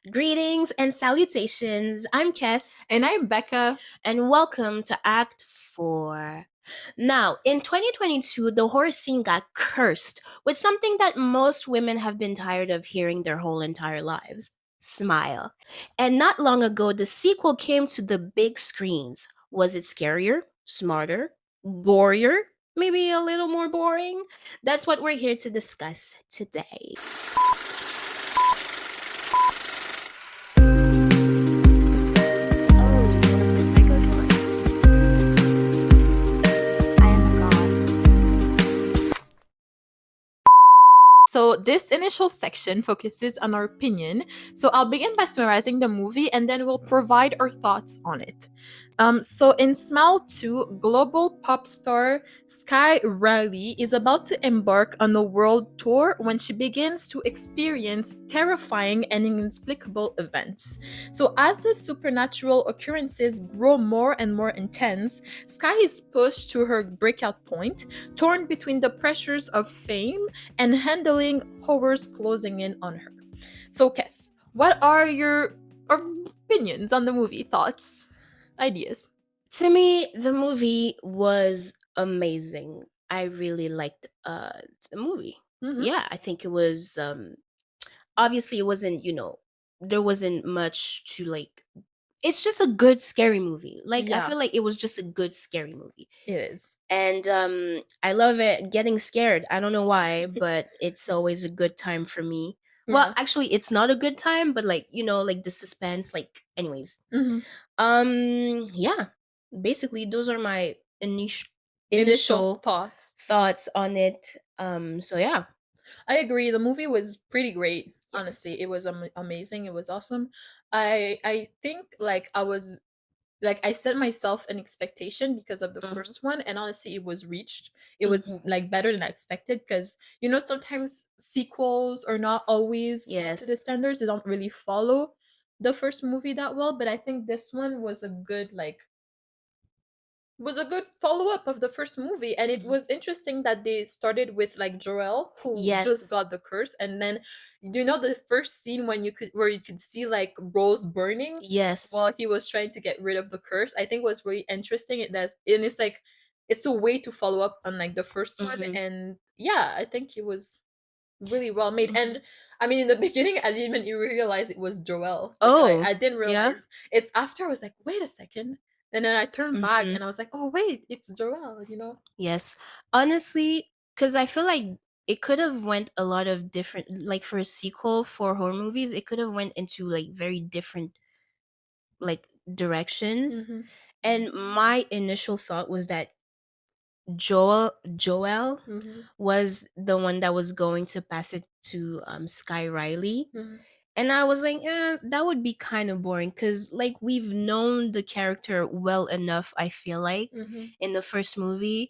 Greetings and salutations. I'm Kes, And I'm Becca. and welcome to Act 4. Now, in 2022, the horror scene got cursed with something that most women have been tired of hearing their whole entire lives: smile. And not long ago, the sequel came to the big screens. Was it scarier, smarter, gorier, maybe a little more boring? That's what we're here to discuss today. Oh, you wanna play Psycho if you want? I am a god. So, this initial section focuses on our opinion. So, I'll begin by summarizing the movie and then we'll provide our thoughts on it. So, in Smile 2, global pop star Sky Riley is about to embark on a world tour when she begins to experience terrifying and inexplicable events. So, as the supernatural occurrences grow more and more intense, Sky is pushed to her breakout point, torn between the pressures of fame and handling horrors closing in on her. So, Kes, what are your opinions on the movie? Thoughts, ideas? To me, the movie was amazing. I really liked the movie. Mm-hmm. Yeah, I think it was obviously it wasn't, there wasn't much to like. It's just a good scary movie. Like I Yeah, feel like it was just a good scary movie. it is. And I love it getting scared. I don't know why, but it's always a good time for me. Well, Yeah. actually it's not a good time, but like, like the suspense, like anyways. Mm-hmm. Yeah. Basically, those are my Initial initial thoughts. thoughts on it. So yeah. I agree. The movie was pretty great. Yes. Honestly, it was amazing. It was awesome. I think like I set myself an expectation because of the Mm-hmm. first one, and honestly it was reached. It was Mm-hmm. like better than I expected because sometimes sequels are not always up to Yes. the standards. They don't really follow the first movie that well, but I think this one was a good follow-up of the first movie, and it Mm-hmm. was interesting that they started with like Joel, who just Yes. got the curse, and then do you know the first scene when you could see like Rose burning Yes. while he was trying to get rid of the curse? I think was really interesting. It's like it's a way to follow up on like the first one, Mm-hmm. and yeah, I think it was really well made. Mm-hmm. And I mean, in the beginning, I didn't even realize it was Joel. Like Oh, I didn't yeah. realize. It's after I was like, wait a second, and then I turned back Mm-hmm. and I was like, oh wait, it's Joel. Yes. Honestly, because I feel like it could have went a lot of different, like for a sequel for horror movies, it could have went into like very different like directions. Mm-hmm. And my initial thought was that Joel Mm-hmm. was the one that was going to pass it to Sky Riley. Mm-hmm. And I was like, that would be kind of boring because, like, we've known the character well enough, I feel like, Mm-hmm. in the first movie.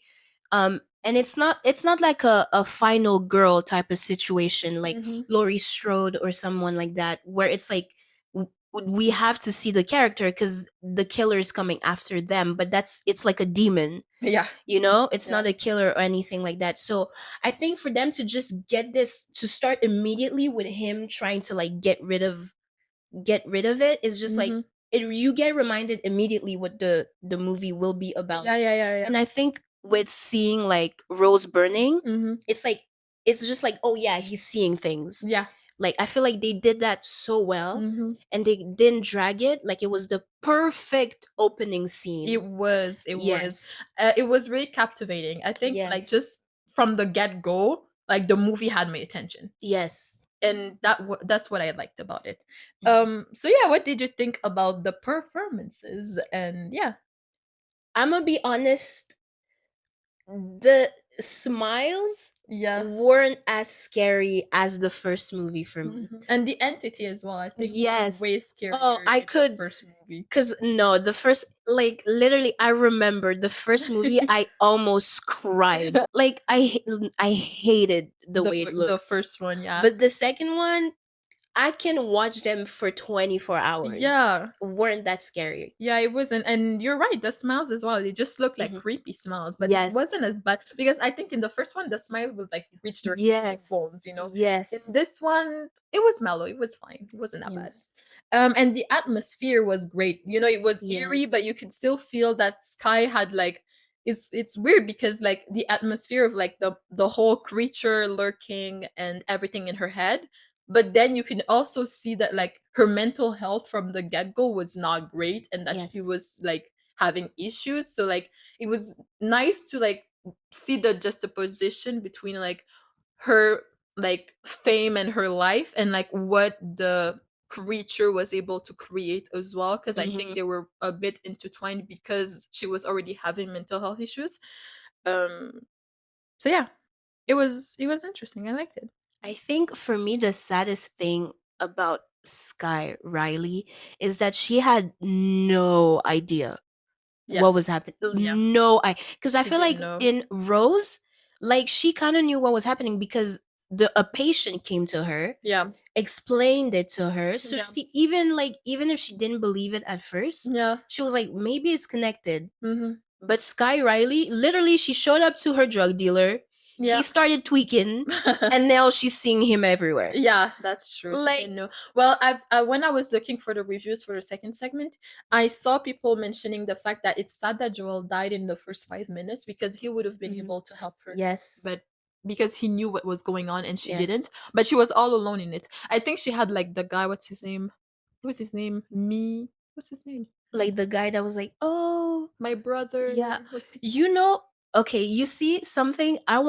And it's not like a final girl type of situation like Mm-hmm. Laurie Strode or someone like that, where it's like we have to see the character because the killer is coming after them, but it's like a demon. Yeah. It's Yeah. not a killer or anything like that. So I think for them to just get this to start immediately with him trying to like get rid of it is just like Mm-hmm. you get reminded immediately what the movie will be about. Yeah. Yeah. Yeah. Yeah. And I think with seeing like Rose burning, Mm-hmm. it's like it's just like, oh yeah, he's seeing things. Yeah. Like I feel like they did that so well, Mm-hmm. and they didn't drag it. Like it was the perfect opening It scene. was. It was. Yes. It was really captivating. I think like Yes. just from the get go, like the movie had my attention. Yes. And that's what I liked about it. Mhm. So yeah, what did you think about the performances? And yeah. I'm gonna be honest, the smiles Yeah. weren't as scary as the first movie for me. And the entity as well, I think, was Yes. way Oh, scarier I in the could, first movie. cause no, the first, like literally, I remember the first movie. I almost cried. Like I hated the way it The looked. first one, yeah. But the second one, I can watch them for 24 hours. Yeah. Weren't that scary? Yeah, it wasn't. And you're right, the smiles as well. They just looked like Hmm. creepy smiles, but it Yes. wasn't as bad because I think in the first one the smiles would like reach their hip Yes. bones, you know. Yes. In this one, it was mellow. It was fine. It wasn't that bad. Yes. And the atmosphere was great. You know, it was eerie, Yes. but you could still feel that Sky had like it's weird because like the atmosphere of like the whole creature lurking and everything in her head, but then you can also see that like her mental health from the get-go was not great and that Yes. she was like having issues. So like it was nice to like see the juxtaposition between like her like fame and her life and like what the creature was able to create as well, because I think Hmm. they were a bit intertwined because she was already having mental health issues. um so yeah, it was interesting. I liked it. I think for me, the saddest thing about Sky Riley is that she had no idea Yeah. what was happening. Yeah, No, because I she feel like didn't know. in Rose, like she kind of knew what was happening because a patient came to her, Yeah. explained it to her. So Yeah. she even if she didn't believe it at first, Yeah. she was like, maybe it's connected. Mhm. But Sky Riley, literally, she showed up to her drug dealer. He Yeah. started tweaking, and now she's seeing him everywhere. Yeah, that's true. She Like, didn't know. Well, I've when I was looking for the reviews for the second segment, I saw people mentioning the fact that it's sad that Joel died in the first 5 minutes because he would have been mhm, able to help her, yes, but because he knew what was going on and she yes, didn't. But she was all alone in it. I think she had like the guy. What's his name? What's his name? Me. What's his name? like the guy that was like, oh, My yeah, brother. What's his name? you know, okay, you see something. I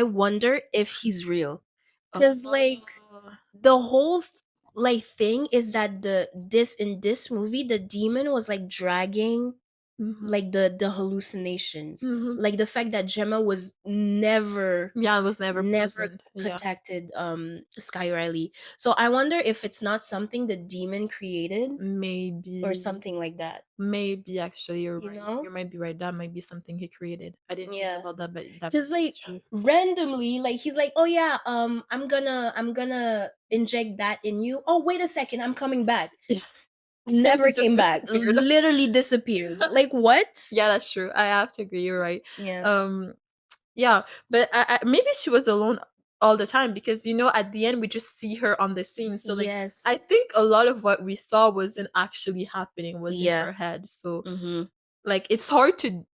wonder if he's real, cause like Oh. the whole like thing is that this movie the demon was like dragging Mhm. like the hallucinations, Mhm. like the fact that Gemma was never Yeah, I was never never present. Yeah. contacted Sky Riley. So I wonder if it's not something the demon created or Maybe. something like that, Maybe actually you're you right. know? You might be right. That might be something he created. I didn't think Yeah. about that, but that Cuz might be like true. randomly like he's like, "Oh yeah, I'm gonna inject that in you. Oh, wait a second, I'm coming back." Yeah. And Never it just came back. disappeared. Literally disappeared. Like what? Yeah, that's true. I have to agree. You're right. Yeah. Um, yeah, but maybe she was alone all the time because you know at the end we just see her on the scene. So like Yes. I think a lot of what we saw wasn't actually happening, was in Yeah. her head. So Mhm. like it's hard to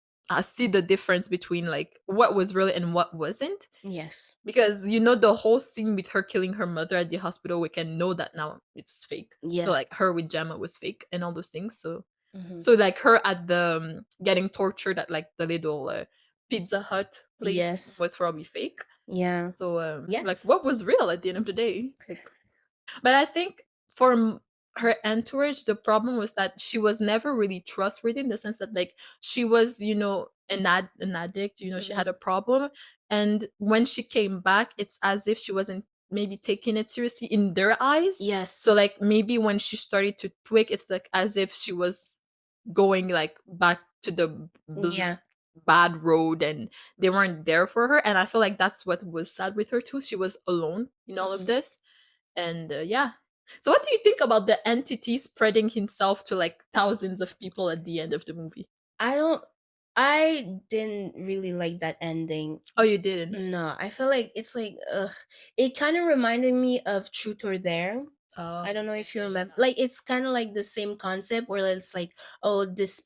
see the difference between like what was real and what wasn't, Yes. because you know the whole scene with her killing her mother at the hospital, we can know that now it's fake. So Yes. like her with Gemma was fake and all those things. So Mhm. like her at the getting tortured at like the little Pizza Hut place Yes. was probably fake. Yeah. So like Yes. what was real at the end of the day? Like, but I think for her entourage, the problem was that she was never really trustworthy in the sense that like she was, you know, an addict. You know, she had Mhm. a problem, and when she came back, it's as if she wasn't maybe taking it seriously in their eyes. So Yes. like maybe when she started to tweak, it's like as if she was going like back to the Yeah. bad road and they weren't there for her, and I feel like that's what was sad with her too. She was alone in all of Mhm. this. And yeah, so what do you think about the entity spreading himself to like thousands of people at the end of the movie? I don't I didn't really like that ending. Oh, you didn't? No, I feel like it's like it kind of reminded me of Truth or Dare. I Oh. don't know if you remember. Like it's kind of like the same concept where it's like, oh, this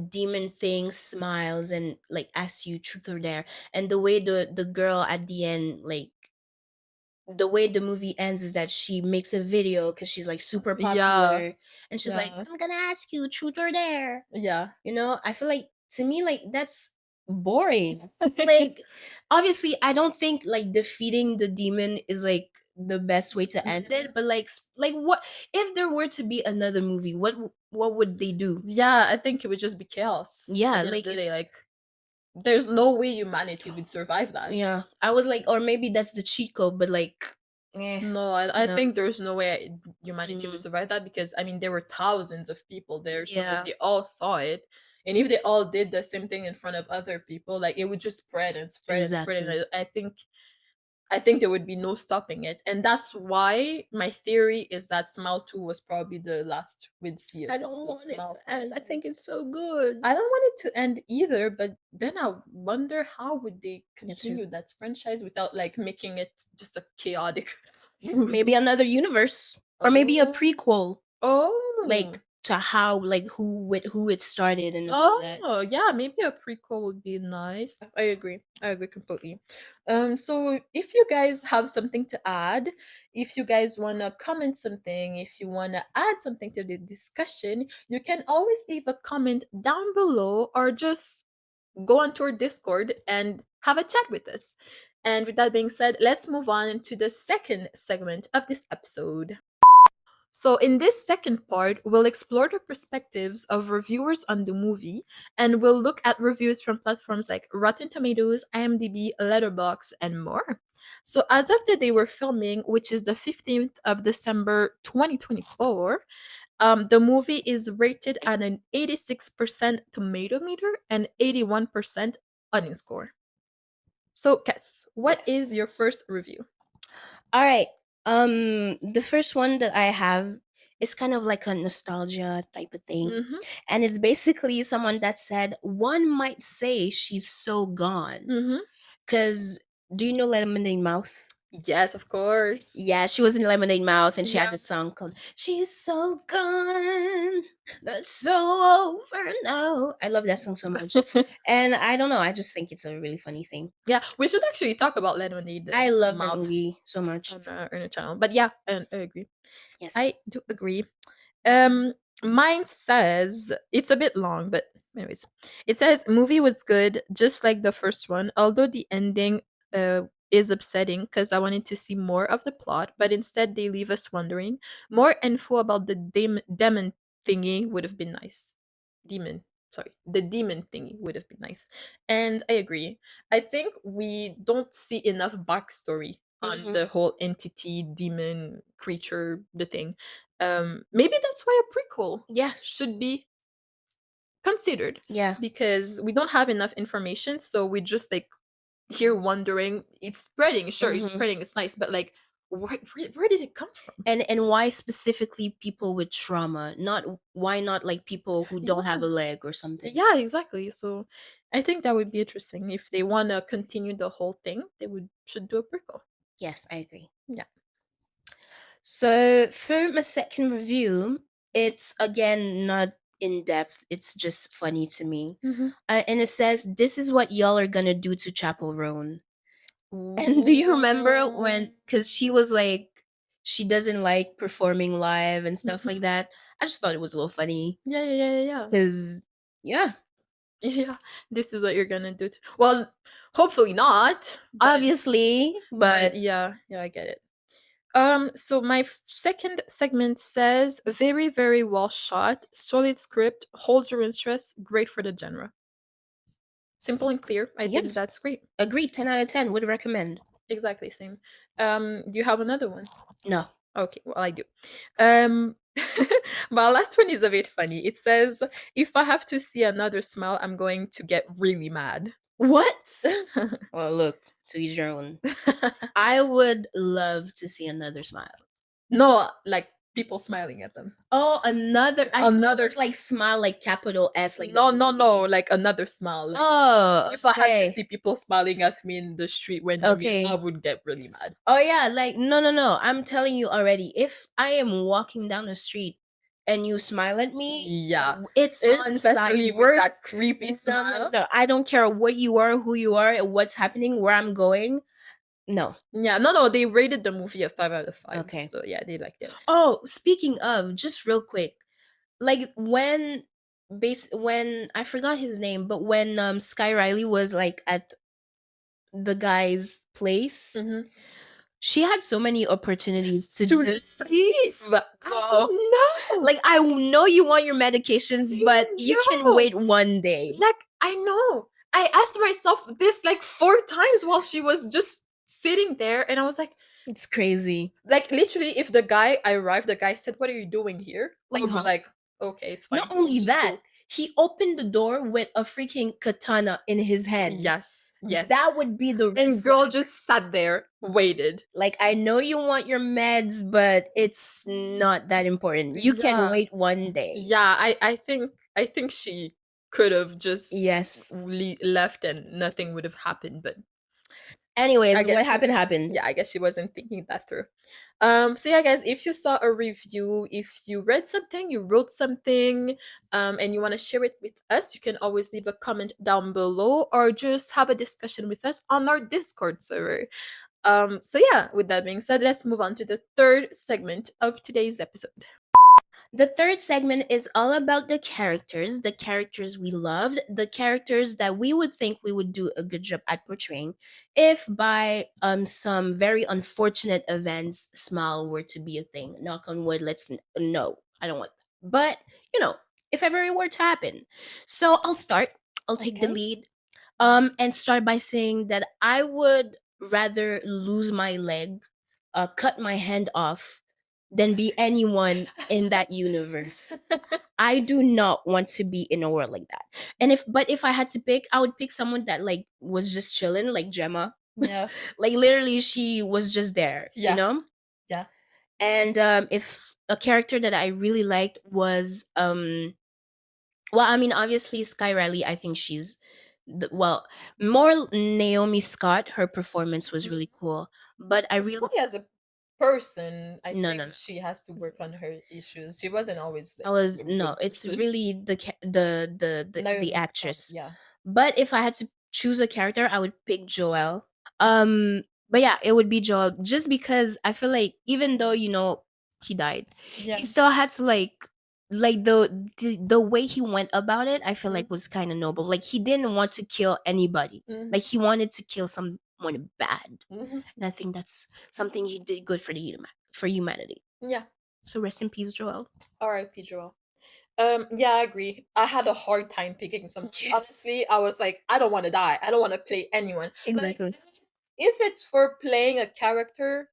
demon thing smiles and like asks you truth or dare, and the way the girl at the end, like the way the movie ends is that she makes a video because she's like super Yeah. popular, and she's like, Yeah. I'm gonna ask you truth or dare. Yeah. I feel like to me like that's boring. Like obviously I don't think like defeating the demon is like the best way to end it, Mhm. but like like what if there were to be another movie, what would they do? Yeah, I think it would just be chaos at Yeah, the end of like the day. it's Like there's no way humanity would survive that. yeah, I was like, or maybe that's the cheat code, but like No, I no. think there's no way humanity would Mhm. survive that, because I mean there were thousands of people there, so if Yeah, they all saw it, and if they all did the same thing in front of other people, like it would just spread and spread and spread. exactly. And I think I think there would be no stopping it. And that's why my theory is that Smile 2 was probably the last we'd see it. I don't So want it Smile to end. I 5. think it's so good. I don't want it to end either, but then I wonder how would they That's true. continue that franchise without like making it just a chaotic movie. Maybe another universe, or maybe a Oh. prequel, Oh. like to how, like who it started and all that. Oh, yeah, maybe a prequel would be nice. I agree. I agree completely. So if you guys have something to add, if you guys wanna comment something, if you wanna add something to the discussion, you can always leave a comment down below or just go onto our Discord and have a chat with us. And with that being said, let's move on to the second segment of this episode. So, in this second part, we'll explore the perspectives of reviewers on the movie and we'll look at reviews from platforms like Rotten Tomatoes, IMDb, Letterboxd, and more. So, as of the day we're filming, which is the 15th of December 2024, the movie is rated at an 86% tomato meter and 81% audience score. So, Kes, what is Yes. your first review? All right. The first one that I have is kind of like a nostalgia type of thing. Mm-hmm. And it's basically someone that said, one might say she's so gone. Mm-hmm. Cause do you know Lemonade Mouth? Yes, of course. Yeah, she was in Lemonade Mouth and she Yeah. had this song called She's So Gone. That's so over now. I love that song so much. And I don't know, I just think it's a really funny thing. Yeah, we should actually talk about Lemonade I love that Mouth movie so much. on our channel. But yeah, I agree. I Yes. do agree. Um, Mine says it's a bit long, but anyways, it says movie was good, just like the first one. Although the ending is upsetting because I wanted to see more of the plot, but instead they leave us wondering. More info about the demon thingy would have been nice. Demon, sorry, the demon thingy would have been nice, and I agree. I think we don't see enough backstory on Mm-hmm. the whole entity, demon, creature, the thing. Maybe that's why a prequel Yes. should be considered Yeah. because we don't have enough information, so we just like here wondering. It's spreading, sure, it's Mm-hmm. spreading, it's nice, but like, where did it come from? And why specifically people with trauma? Not why not like people who don't have Yeah, a leg or something? yeah, exactly. So I think that would be interesting if they want to continue the whole thing. They would should do a prequel. Yes, I agree. Yeah. So for my second review, it's again not in depth. It's just funny to me. Mm-hmm. And it says, "This is what y'all are gonna do to Chapel Roan." And do you remember when? Because she was like, she doesn't like performing live and stuff like that. I just thought it was a little funny. Yeah, yeah, yeah, yeah, yeah. Because yeah, Yeah, this is what you're gonna do. Well, hopefully not, obviously, but but yeah, yeah, I get it. So my second segment says very, very well shot, solid script, holds your interest, great for the genre. Simple and clear. I think yes, that's great. agreed. 10 out of 10 would recommend. Exactly same. Do you have another one? No. Okay, well I do. Um, my last one is a bit funny. It says, "If I have to see another smile, I'm going to get really mad." What? Well, look, to each your own. I would love to see another smile. No, like people smiling at them. Oh, another. I thought it Another was like smile, like capital S, like the No, no, no, movie. like another smile. Like Oh, if I had to okay. see people smiling at me in the street when I Okay. would get really mad. Oh yeah, like no, no, no. I'm telling you already. If I am walking down the street and you smile at me, Yeah. it's on site. Especially with that creepy No, no, smile. no. I don't care what you are, who you are, what's happening, where I'm going. No. Yeah, no, no, they rated the movie a 5 out of 5. Okay. So yeah, they liked it. Oh, speaking of, just real quick, like when I forgot his name, but when Sky Riley was like at the guy's place, Mm-hmm. she had so many opportunities to To just receive. I know. Like I know you want your medications, but you can Yo. wait one day. Like, I know. I asked myself this like 4 times while she was just sitting there, and I was It's crazy. like, literally, if the guy arrived, the guy said, "What are you doing here?" I Like, would be huh? like, "Okay, it's Not fine. only Just that, go." he opened the door with a freaking katana in his hand. Yes. Yes. That would be the red And girl flag. just sat there, waited. Like, I know you want your meds, but it's not that important. You can Yeah. wait one day. Yeah, I think she could have just Yes. left and nothing would have happened, but I Anyways, guess what happened happened. yeah, I guess she wasn't thinking that through. So yeah, guys, if you saw a review, if you read something, you wrote something, and you want to share it with us, you can always leave a comment down below or just have a discussion with us on our Discord server. So yeah, with that being said, let's move on to the third segment of today's episode. The third segment is all about the characters we loved, the characters that we would think we would do a good job at portraying if by some very unfortunate events smile were to be a thing. Knock on wood, no, I don't want that. But, you know, if ever it were to happen. So I'll start. I'll take the Okay. lead. And start by saying that I would rather lose my leg, cut my hand off, than be anyone in that universe. I do not want to be in a world like that. But if I had to pick, I would pick someone that like was just chilling, like Gemma. Yeah. Like literally, she was just there, you Yeah. know. Yeah. And if a character that I really liked was well, I mean, obviously Sky Riley. I think she's well, more Naomi Scott. Her performance was really cool, but I really Sky as a person, I no, no, think no. she has to work on her issues. She wasn't always I like was a no. good It's person. really the Naomi Scott, actress. yeah. But if I had to choose a character, I would pick Joel. But yeah, it would be Joel just because I feel like even though he died, Yeah. he still had to like the way he went about it. I feel like was kind of noble. Like he didn't want to kill anybody. Mm-hmm. Like he wanted to kill someone bad, Mm-hmm. and I think that's something he did good for for humanity. Yeah. So rest in peace, Joel. R.I.P. Joel. Yeah, I agree. I had a hard time picking some. Yes, Honestly, I was like, I don't want to die. I don't want to play anyone. Like, exactly. if it's for playing a character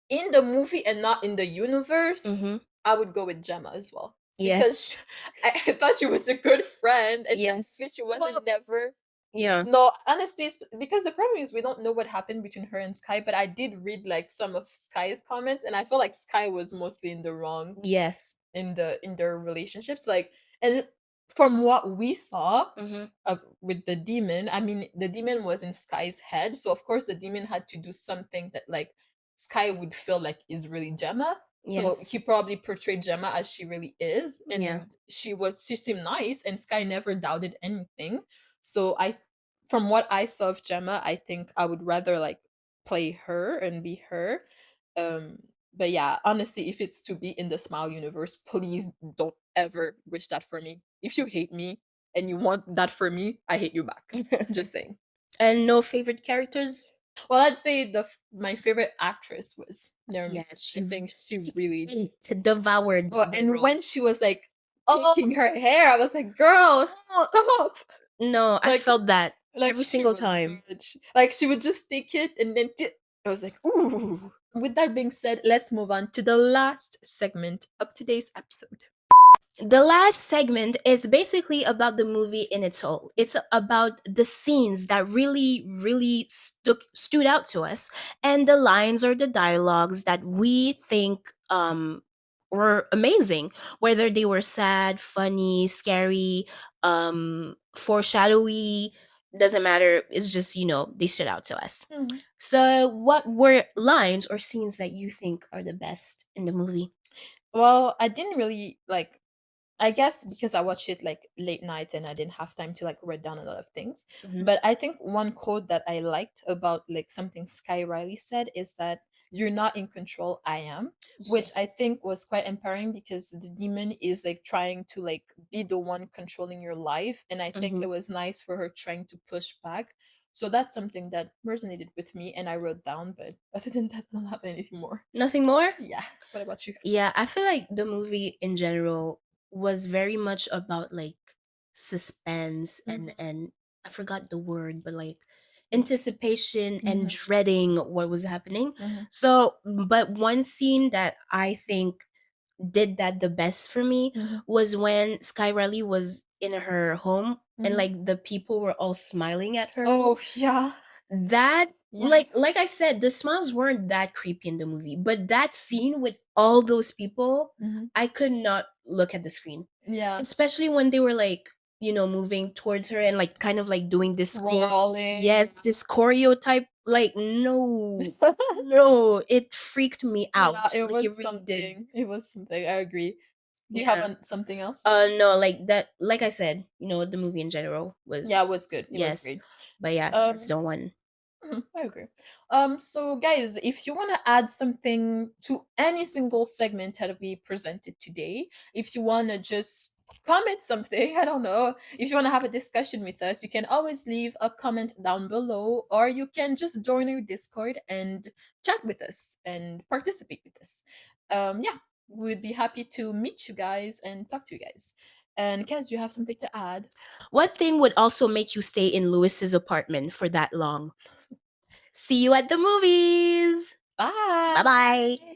in the movie and not in the universe, Mm-hmm. I would go with Gemma as well because Yes. I thought she was a good friend, and Yes. technically she wasn't never. Yeah. No, honestly, because the problem is we don't know what happened between her and Sky. But I did read like some of Sky's comments, and I feel like Sky was mostly in the wrong Yes. in their relationships. Like, and from what we saw, Mm-hmm. with the demon, I mean, the demon was in Sky's head, so of course the demon had to do something that like Sky would feel like is really Gemma. So he Yes. probably portrayed Gemma as she really is, Yeah. and she seemed nice, and Sky never doubted anything. So from what I saw of Gemma, I think I would rather like play her and be her. Um, but yeah, honestly, if it's to be in the Smile universe, please don't ever wish that for me. If you hate me and you want that for me, I hate you back. Just saying. And no favorite characters? Well, I'd say my favorite actress was Naomi Scott. Yes, I think she really. to devoured Oh, the and role. when she was like Oh picking her hair, I was like, "Girl, stop!" no, I Like, felt that like every she single was time. good. Like she would just take it and then I was like, "Ooh." With that being said, let's move on to the last segment of today's episode. The last segment is basically about the movie in its whole. It's about the scenes that really stood out to us, and the lines or the dialogues that we think were amazing, whether they were sad, funny, scary, foreshadowy, doesn't matter. It's just, they stood out to us. Mhm. So what were lines or scenes that you think are the best in the movie? Well, I didn't really like. I guess because I watched it like late night and I didn't have time to like write down a lot of things. Hmm. But I think one quote that I liked about like something Sky Riley said is that you're not in control, I am, which Yes. I think was quite empowering because the demon is like trying to like be the one controlling your life. And I think Hmm. it was nice for her trying to push back. So that's something that resonated with me and I wrote down, but other than that, I don't have anything more. Nothing more? Yeah. What about you? Yeah, I feel like the movie in general was very much about like suspense and Mhm. I forgot the word, but like anticipation and Mhm. dreading what was happening. Mhm. So, but one scene that I think did that the best for me Mhm. was when Sky Riley was in her home and Mhm. like the people were all smiling at her. Oh, yeah. That, Yeah. like I said, the smiles weren't that creepy in the movie, but that scene with all those people, Mhm. I could not look at the screen. Yeah. Especially when they were like, moving towards her and like kind of like doing this Crawling. yes, this choreo type, like no. No, it freaked me Yeah, out. it Like it was really did. something. It was something. I agree. Do you have Yeah. something else? No, like that, like I said, the movie in general was Yeah, it was good. It was yes. great. But yeah, that's Um, the one. I agree. So guys, if you want to add something to any single segment that we presented today, if you want to just comment something, I don't know, if you want to have a discussion with us, you can always leave a comment down below, or you can just join our Discord and chat with us and participate with us. Yeah, we'd be happy to meet you guys and talk to you guys. And Kaz, do you have something to add? What thing would also make you stay in Lewis's apartment for that long? See you at the movies. Bye Bye. bye.